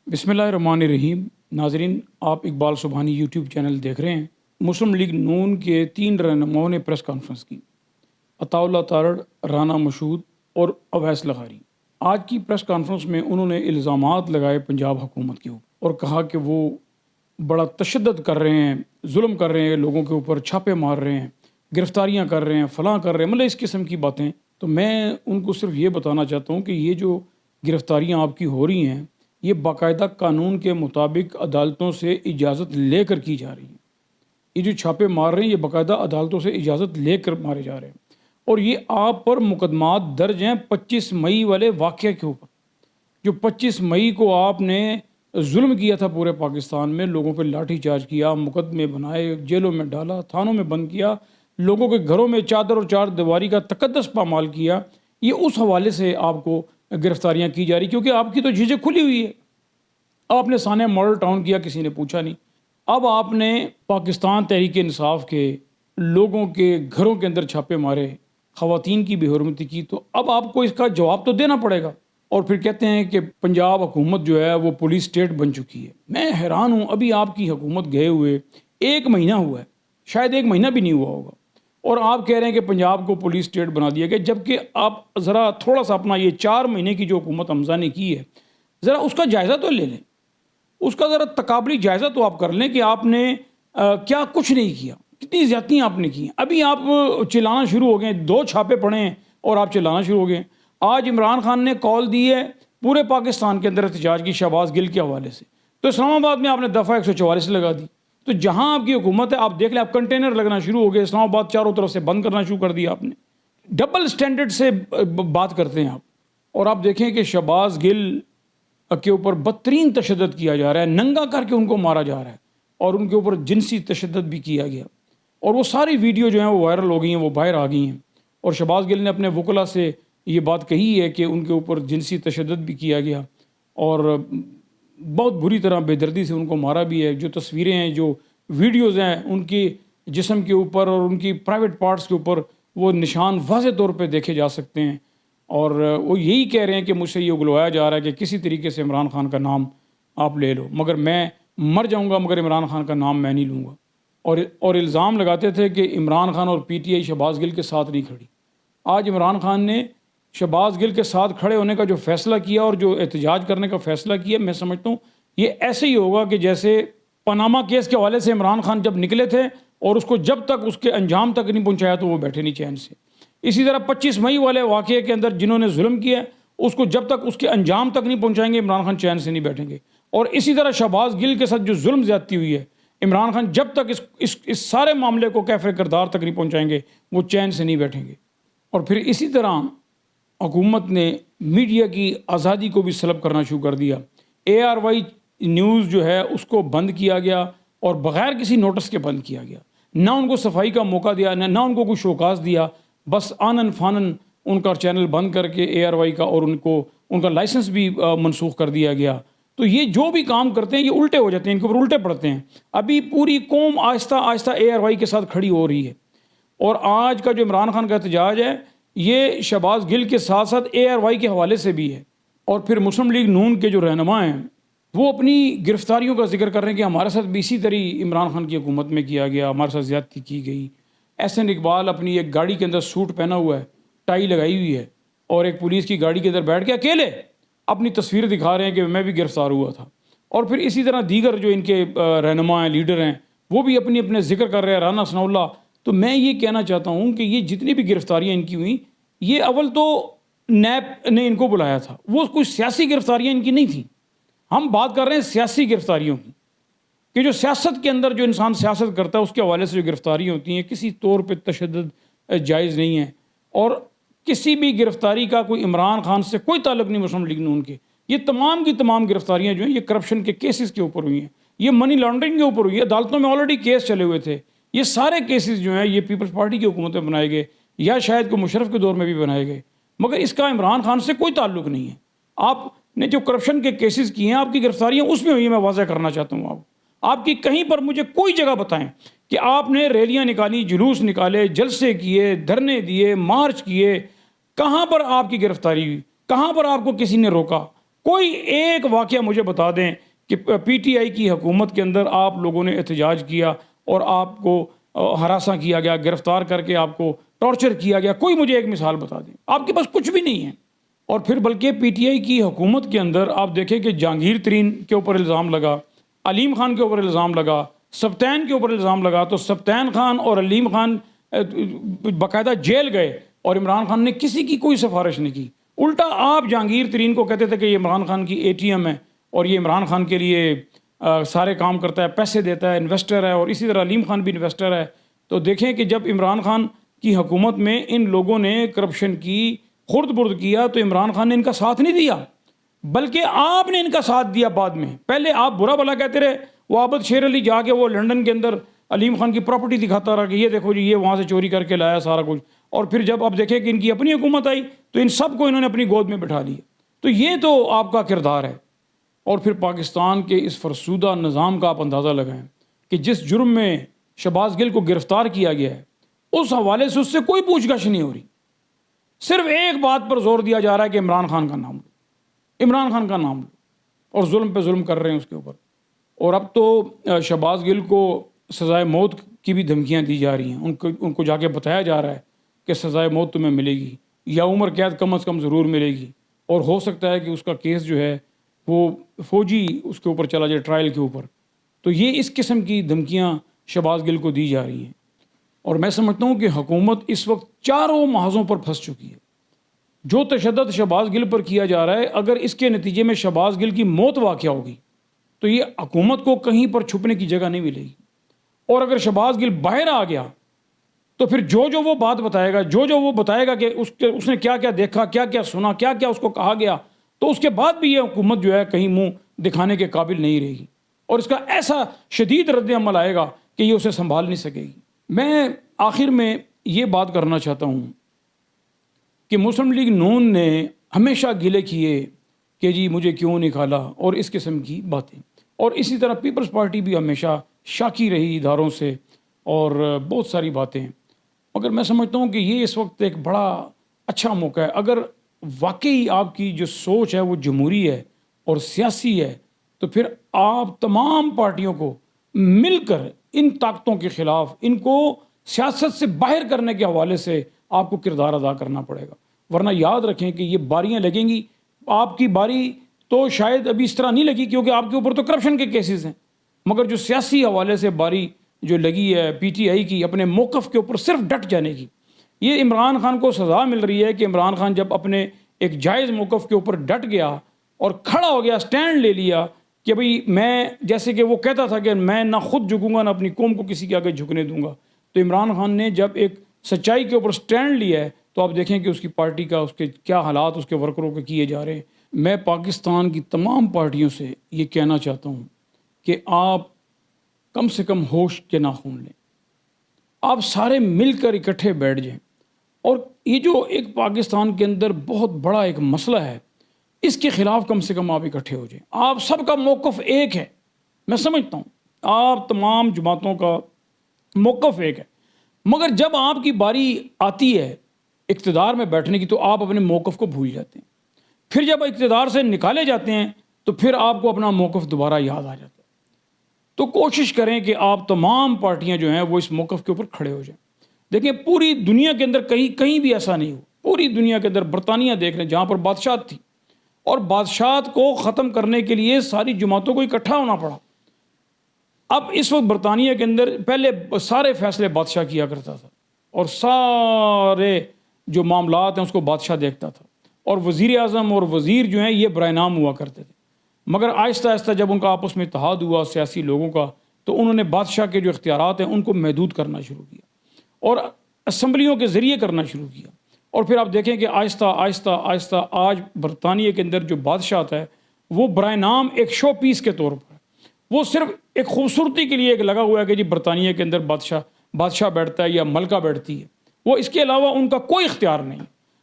بسم اللہ الرحمن الرحیم۔ ناظرین، آپ اقبال سبحانی یوٹیوب چینل دیکھ رہے ہیں۔ مسلم لیگ نون کے 3 رہنماؤں نے پریس کانفرنس کی، عطا اللہ تارڑ، رانا مشہود اور اویس لغاری۔ آج کی پریس کانفرنس میں انہوں نے الزامات لگائے پنجاب حکومت کے اوپر اور کہا کہ وہ بڑا تشدد کر رہے ہیں، ظلم کر رہے ہیں، لوگوں کے اوپر چھاپے مار رہے ہیں، گرفتاریاں کر رہے ہیں، فلاں کر رہے ہیں، مطلب اس قسم کی باتیں۔ تو میں ان کو صرف یہ بتانا چاہتا ہوں کہ یہ جو گرفتاریاں آپ کی ہو رہی ہیں، یہ باقاعدہ قانون کے مطابق عدالتوں سے اجازت لے کر کی جا رہی ہیں۔ یہ جو چھاپے مار رہے ہیں یہ باقاعدہ عدالتوں سے اجازت لے کر مارے جا رہے ہیں، اور یہ آپ پر مقدمات درج ہیں 25 مئی والے واقعے کے اوپر، جو 25 مئی کو آپ نے ظلم کیا تھا پورے پاکستان میں، لوگوں پہ لاٹھی چارج کیا، مقدمے بنائے، جیلوں میں ڈالا، تھانوں میں بند کیا، لوگوں کے گھروں میں چادر اور چار دیواری کا تقدس پامال کیا۔ یہ اس حوالے سے آپ کو گرفتاریاں کی جا رہی، کیونکہ آپ کی تو جھیجک کھلی ہوئی ہے۔ آپ نے سانحہ ماڈل ٹاؤن کیا، کسی نے پوچھا نہیں۔ اب آپ نے پاکستان تحریک انصاف کے لوگوں کے گھروں کے اندر چھاپے مارے، خواتین کی بے حرمتی کی، تو اب آپ کو اس کا جواب تو دینا پڑے گا۔ اور پھر کہتے ہیں کہ پنجاب حکومت جو ہے وہ پولیس اسٹیٹ بن چکی ہے۔ میں حیران ہوں، ابھی آپ کی حکومت گئے ہوئے 1 مہینہ ہوا ہے، شاید 1 مہینہ بھی نہیں ہوا ہوگا، اور آپ کہہ رہے ہیں کہ پنجاب کو پولیس اسٹیٹ بنا دیا گیا، جبکہ آپ ذرا تھوڑا سا اپنا یہ 4 مہینے کی جو حکومت حمزہ نے کی ہے، ذرا اس کا جائزہ تو لے لیں، اس کا ذرا تقابلی جائزہ تو آپ کر لیں کہ آپ نے کیا کچھ نہیں کیا، کتنی زیادتیاں آپ نے کی۔ ابھی آپ چلانا شروع ہو گئے، 2 چھاپے پڑے ہیں اور آپ چلانا شروع ہو گئے۔ آج عمران خان نے کال دی ہے پورے پاکستان کے اندر احتجاج کی شہباز گل کے حوالے سے، تو اسلام آباد میں آپ نے دفعہ 144 لگا دی۔ تو جہاں آپ کی حکومت ہے، آپ دیکھ لیں، آپ کنٹینر لگنا شروع ہو گئے، اسلام آباد چاروں طرف سے بند کرنا شروع کر دیا آپ نے۔ ڈبل سٹینڈرڈ سے بات کرتے ہیں آپ، اور آپ دیکھیں کہ شہباز گل کے اوپر بدترین تشدد کیا جا رہا ہے، ننگا کر کے ان کو مارا جا رہا ہے، اور ان کے اوپر جنسی تشدد بھی کیا گیا، اور وہ ساری ویڈیو جو ہیں وہ وائرل ہو گئی ہیں، وہ باہر آ گئی ہیں۔ اور شہباز گل نے اپنے وکلا سے یہ بات کہی ہے کہ ان کے اوپر جنسی تشدد بھی کیا گیا، اور بہت بری طرح بے دردی سے ان کو مارا بھی ہے۔ جو تصویریں ہیں، جو ویڈیوز ہیں، ان کی جسم کے اوپر اور ان کی پرائیویٹ پارٹس کے اوپر وہ نشان واضح طور پہ دیکھے جا سکتے ہیں، اور وہ یہی کہہ رہے ہیں کہ مجھ سے یہ اگلوایا جا رہا ہے کہ کسی طریقے سے عمران خان کا نام آپ لے لو، مگر میں مر جاؤں گا مگر عمران خان کا نام میں نہیں لوں گا۔ اور الزام لگاتے تھے کہ عمران خان اور پی ٹی آئی شہباز گل کے ساتھ نہیں کھڑی۔ آج عمران خان نے شہباز گل کے ساتھ کھڑے ہونے کا جو فیصلہ کیا اور جو احتجاج کرنے کا فیصلہ کیا، میں سمجھتا ہوں یہ ایسے ہی ہوگا کہ جیسے پاناما کیس کے حوالے سے عمران خان جب نکلے تھے اور اس کو جب تک اس کے انجام تک نہیں پہنچایا تو وہ بیٹھے نہیں چین سے، اسی طرح 25 مئی والے واقعے کے اندر جنہوں نے ظلم کیا اس کو جب تک اس کے انجام تک نہیں پہنچائیں گے، عمران خان چین سے نہیں بیٹھیں گے۔ اور اسی طرح شہباز گل کے ساتھ جو ظلم زیادتی ہوئی ہے، عمران خان جب تک اس سارے معاملے کو کیفر کردار تک نہیں پہنچائیں گے، وہ چین سے نہیں بیٹھیں گے۔ اور پھر اسی طرح حکومت نے میڈیا کی آزادی کو بھی سلب کرنا شروع کر دیا۔ ARY نیوز جو ہے اس کو بند کیا گیا، اور بغیر کسی نوٹس کے بند کیا گیا، نہ ان کو صفائی کا موقع دیا، نہ ان کو کوئی شوکاز دیا، بس آنن فانن ان کا چینل بند کر کے ARY کا، اور ان کا لائسنس بھی منسوخ کر دیا گیا۔ تو یہ جو بھی کام کرتے ہیں یہ الٹے ہو جاتے ہیں، ان کے اوپر الٹے پڑتے ہیں۔ ابھی پوری قوم آہستہ آہستہ ARY کے ساتھ کھڑی ہو رہی ہے، اور آج کا جو عمران خان کا احتجاج ہے یہ شہباز گل کے ساتھ ساتھ ARY کے حوالے سے بھی ہے۔ اور پھر مسلم لیگ نون کے جو رہنما ہیں وہ اپنی گرفتاریوں کا ذکر کر رہے ہیں کہ ہمارے ساتھ بھی اسی طرح عمران خان کی حکومت میں کیا گیا، ہمارے ساتھ زیادتی کی گئی۔ SN اقبال اپنی ایک گاڑی کے اندر سوٹ پہنا ہوا ہے، ٹائی لگائی ہوئی ہے، اور ایک پولیس کی گاڑی کے اندر بیٹھ کے اکیلے اپنی تصویر دکھا رہے ہیں کہ میں بھی گرفتار ہوا تھا۔ اور پھر اسی طرح دیگر جو ان کے رہنما ہیں، لیڈر ہیں، وہ بھی اپنے ذکر کر رہے ہیں، رانا ثناء اللہ۔ تو میں یہ کہنا چاہتا ہوں کہ یہ جتنی بھی گرفتاریاں ان کی ہوئیں، یہ اول تو نیب نے ان کو بلایا تھا، وہ کوئی سیاسی گرفتاریاں ان کی نہیں تھیں۔ ہم بات کر رہے ہیں سیاسی گرفتاریوں کی، کہ جو سیاست کے اندر جو انسان سیاست کرتا ہے اس کے حوالے سے جو گرفتاریاں ہوتی ہیں، کسی طور پہ تشدد جائز نہیں ہے، اور کسی بھی گرفتاری کا کوئی عمران خان سے کوئی تعلق نہیں مسلم لیگ نون کے۔ یہ تمام کی تمام گرفتاریاں جو ہیں یہ کرپشن کے کیسز کے اوپر ہوئی ہیں، یہ منی لانڈرنگ کے اوپر ہوئی ہے، عدالتوں میں آلریڈی کیس چلے ہوئے تھے۔ یہ سارے کیسز جو ہیں یہ پیپلز پارٹی کی حکومت میں بنائے گئے، یا شاید کو مشرف کے دور میں بھی بنائے گئے، مگر اس کا عمران خان سے کوئی تعلق نہیں ہے۔ آپ نے جو کرپشن کے کیسز کیے ہیں، آپ کی گرفتاریاں اس میں ہوئی ہیں، میں واضح کرنا چاہتا ہوں۔ آپ کی کہیں پر مجھے کوئی جگہ بتائیں کہ آپ نے ریلیاں نکالی، جلوس نکالے، جلسے کیے، دھرنے دیے، مارچ کیے، کہاں پر آپ کی گرفتاری ہوئی؟ کہاں پر آپ کو کسی نے روکا؟ کوئی ایک واقعہ مجھے بتا دیں کہ پی ٹی آئی کی حکومت کے اندر آپ لوگوں نے احتجاج کیا اور آپ کو ہراساں کیا گیا، گرفتار کر کے آپ کو ٹارچر کیا گیا، کوئی مجھے ایک مثال بتا دیں۔ آپ کے پاس کچھ بھی نہیں ہے۔ اور پھر بلکہ پی ٹی آئی کی حکومت کے اندر آپ دیکھیں کہ جہانگیر ترین کے اوپر الزام لگا، علیم خان کے اوپر الزام لگا، سبطین کے اوپر الزام لگا، تو سبطین خان اور علیم خان باقاعدہ جیل گئے اور عمران خان نے کسی کی کوئی سفارش نہیں کی۔ الٹا آپ جہانگیر ترین کو کہتے تھے کہ یہ عمران خان کی اے ٹی ایم ہے اور یہ عمران خان کے لیے سارے کام کرتا ہے، پیسے دیتا ہے، انویسٹر ہے، اور اسی طرح علیم خان بھی انویسٹر ہے۔ تو دیکھیں کہ جب عمران خان کی حکومت میں ان لوگوں نے کرپشن کی، خرد برد کیا، تو عمران خان نے ان کا ساتھ نہیں دیا، بلکہ آپ نے ان کا ساتھ دیا بعد میں۔ پہلے آپ برا بھلا کہتے رہے، وہ عابد شیر علی جا کے وہ لنڈن کے اندر علیم خان کی پراپرٹی دکھاتا رہا کہ یہ دیکھو جی یہ وہاں سے چوری کر کے لایا سارا کچھ، اور پھر جب آپ دیکھیں کہ ان کی اپنی حکومت آئی تو ان سب کو انہوں نے اپنی گود میں بٹھا لیا۔ تو یہ تو آپ کا کردار ہے۔ اور پھر پاکستان کے اس فرسودہ نظام کا آپ اندازہ لگائیں کہ جس جرم میں شہباز گل کو گرفتار کیا گیا ہے، اس حوالے سے اس سے کوئی پوچھ گچھ نہیں ہو رہی۔ صرف ایک بات پر زور دیا جا رہا ہے کہ عمران خان کا نام لو، عمران خان کا نام لو، اور ظلم پہ ظلم کر رہے ہیں اس کے اوپر۔ اور اب تو شہباز گل کو سزائے موت کی بھی دھمکیاں دی جا رہی ہیں، ان کو جا کے بتایا جا رہا ہے کہ سزائے موت تمہیں ملے گی یا عمر قید کم از کم ضرور ملے گی، اور ہو سکتا ہے کہ اس کا کیس جو ہے وہ فوجی اس کے اوپر چلا جائے، ٹرائل کے اوپر۔ تو یہ اس قسم کی دھمکیاں شہباز گل کو دی جا رہی ہیں، اور میں سمجھتا ہوں کہ حکومت اس وقت چاروں محاذوں پر پھنس چکی ہے۔ جو تشدد شہباز گل پر کیا جا رہا ہے، اگر اس کے نتیجے میں شہباز گل کی موت واقع ہوگی تو یہ حکومت کو کہیں پر چھپنے کی جگہ نہیں ملے گی، اور اگر شہباز گل باہر آ گیا تو پھر جو وہ بات بتائے گا، جو وہ بتائے گا کہ اس نے کیا کیا دیکھا، کیا کیا سنا، کیا کیا اس کو کہا گیا، تو اس کے بعد بھی یہ حکومت جو ہے کہیں منہ دکھانے کے قابل نہیں رہے گی، اور اس کا ایسا شدید رد عمل آئے گا کہ یہ اسے سنبھال نہیں سکے گی۔ میں آخر میں یہ بات کرنا چاہتا ہوں کہ مسلم لیگ نون نے ہمیشہ گلے کیے کہ جی مجھے کیوں نکالا، اور اس قسم کی باتیں، اور اسی طرح پیپلز پارٹی بھی ہمیشہ شاکی رہی اداروں سے اور بہت ساری باتیں۔ مگر میں سمجھتا ہوں کہ یہ اس وقت ایک بڑا اچھا موقع ہے، اگر واقعی آپ کی جو سوچ ہے وہ جمہوری ہے اور سیاسی ہے، تو پھر آپ تمام پارٹیوں کو مل کر ان طاقتوں کے خلاف، ان کو سیاست سے باہر کرنے کے حوالے سے آپ کو کردار ادا کرنا پڑے گا، ورنہ یاد رکھیں کہ یہ باریاں لگیں گی۔ آپ کی باری تو شاید ابھی اس طرح نہیں لگی کیونکہ آپ کے اوپر تو کرپشن کے کیسز ہیں، مگر جو سیاسی حوالے سے باری جو لگی ہے پی ٹی آئی کی اپنے موقف کے اوپر صرف ڈٹ جانے کی، یہ عمران خان کو سزا مل رہی ہے کہ عمران خان جب اپنے ایک جائز موقف کے اوپر ڈٹ گیا اور کھڑا ہو گیا، سٹینڈ لے لیا کہ بھئی میں، جیسے کہ وہ کہتا تھا کہ میں نہ خود جھکوں گا نہ اپنی قوم کو کسی کے آگے جھکنے دوں گا، تو عمران خان نے جب ایک سچائی کے اوپر سٹینڈ لیا ہے تو آپ دیکھیں کہ اس کی پارٹی کا، اس کے کیا حالات اس کے ورکروں کے کیے جا رہے ہیں۔ میں پاکستان کی تمام پارٹیوں سے یہ کہنا چاہتا ہوں کہ آپ کم سے کم ہوش کے ناخن لیں، آپ سارے مل کر اکٹھے بیٹھ جائیں، اور یہ جو ایک پاکستان کے اندر بہت بڑا ایک مسئلہ ہے، اس کے خلاف کم سے کم آپ اکٹھے ہو جائیں۔ آپ سب کا موقف ایک ہے، میں سمجھتا ہوں آپ تمام جماعتوں کا موقف ایک ہے، مگر جب آپ کی باری آتی ہے اقتدار میں بیٹھنے کی تو آپ اپنے موقف کو بھول جاتے ہیں، پھر جب اقتدار سے نکالے جاتے ہیں تو پھر آپ کو اپنا موقف دوبارہ یاد آ جاتا ہے۔ تو کوشش کریں کہ آپ تمام پارٹیاں جو ہیں وہ اس موقف کے اوپر کھڑے ہو جائیں۔ دیکھیں پوری دنیا کے اندر کہیں بھی ایسا نہیں ہو، پوری دنیا کے اندر برطانیہ دیکھ لیں جہاں پر بادشاہت تھی، اور بادشاہت کو ختم کرنے کے لیے ساری جماعتوں کو اکٹھا ہونا پڑا۔ اب اس وقت برطانیہ کے اندر پہلے سارے فیصلے بادشاہ کیا کرتا تھا، اور سارے جو معاملات ہیں اس کو بادشاہ دیکھتا تھا، اور وزیر اعظم اور وزیر جو ہیں یہ برائے نام ہوا کرتے تھے۔ مگر آہستہ آہستہ جب ان کا آپس میں اتحاد ہوا سیاسی لوگوں کا، تو انہوں نے بادشاہ کے جو اختیارات ہیں ان کو محدود کرنا شروع کیا اور اسمبلیوں کے ذریعے کرنا شروع کیا، اور پھر آپ دیکھیں کہ آہستہ آہستہ آہستہ آج برطانیہ کے اندر جو بادشاہت ہے وہ برائے نام ایک شو پیس کے طور پر، وہ صرف ایک خوبصورتی کے لیے ایک لگا ہوا ہے کہ جی برطانیہ کے اندر بادشاہ بیٹھتا ہے یا ملکہ بیٹھتی ہے، وہ اس کے علاوہ ان کا کوئی اختیار نہیں۔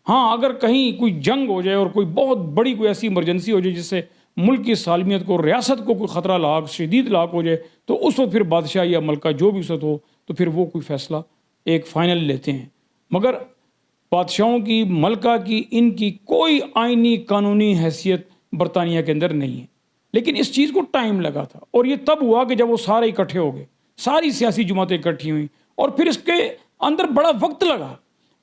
ہاں اگر کہیں کوئی جنگ ہو جائے اور کوئی بہت بڑی کوئی ایسی ایمرجنسی ہو جائے جس سے ملک کی سالمیت کو، ریاست کو کوئی خطرہ لاحق، شدید لاحق ہو جائے، تو اس وقت پھر بادشاہ یا ملکہ جو بھی اس وقت ہو تو پھر وہ کوئی فیصلہ ایک فائنل لیتے ہیں۔ مگر بادشاہوں کی، ملکہ کی، ان کی کوئی آئینی قانونی حیثیت برطانیہ کے اندر نہیں ہے. لیکن اس چیز کو ٹائم لگا تھا، اور یہ تب ہوا کہ جب وہ سارے اکٹھے ہو گئے، ساری سیاسی جماعتیں اکٹھی ہوئیں، اور پھر اس کے اندر بڑا وقت لگا.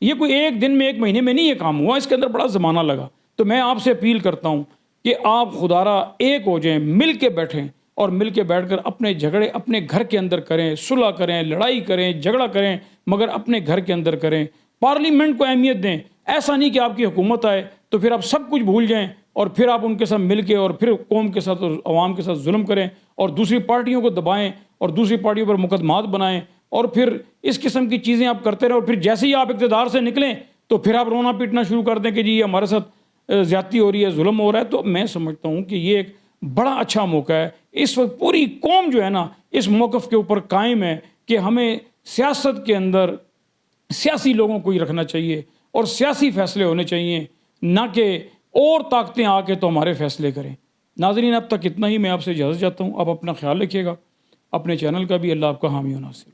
یہ کوئی ایک دن میں ایک مہینے میں نہیں یہ کام ہوا، اس کے اندر بڑا زمانہ لگا. تو میں آپ سے اپیل کرتا ہوں کہ آپ خدارا ایک ہو جائیں، مل کے بیٹھیں، اور مل کے بیٹھ کر اپنے جھگڑے اپنے گھر کے اندر کریں، صلح کریں، لڑائی کریں، جھگڑا کریں، مگر اپنے گھر کے اندر کریں. پارلیمنٹ کو اہمیت دیں. ایسا نہیں کہ آپ کی حکومت آئے تو پھر آپ سب کچھ بھول جائیں اور پھر آپ ان کے ساتھ مل کے اور پھر قوم کے ساتھ اور عوام کے ساتھ ظلم کریں اور دوسری پارٹیوں کو دبائیں اور دوسری پارٹیوں پر مقدمات بنائیں اور پھر اس قسم کی چیزیں آپ کرتے رہیں، اور پھر جیسے ہی آپ اقتدار سے نکلیں تو پھر آپ رونا پیٹنا شروع کر دیں کہ جی یہ ہمارے ساتھ زیادتی ہو رہی ہے، ظلم ہو رہا ہے. تو میں سمجھتا ہوں کہ یہ ایک بڑا اچھا موقع ہے. اس وقت پوری قوم جو ہے نا اس موقف کے اوپر قائم ہے کہ ہمیں سیاست کے اندر سیاسی لوگوں کو ہی رکھنا چاہیے اور سیاسی فیصلے ہونے چاہیے، نہ کہ اور طاقتیں آ کے تو ہمارے فیصلے کریں. ناظرین اب تک اتنا ہی. میں آپ سے اجازت چاہتا ہوں. آپ اپنا خیال رکھیے گا، اپنے چینل کا بھی. اللہ آپ کا حامی و ناصر.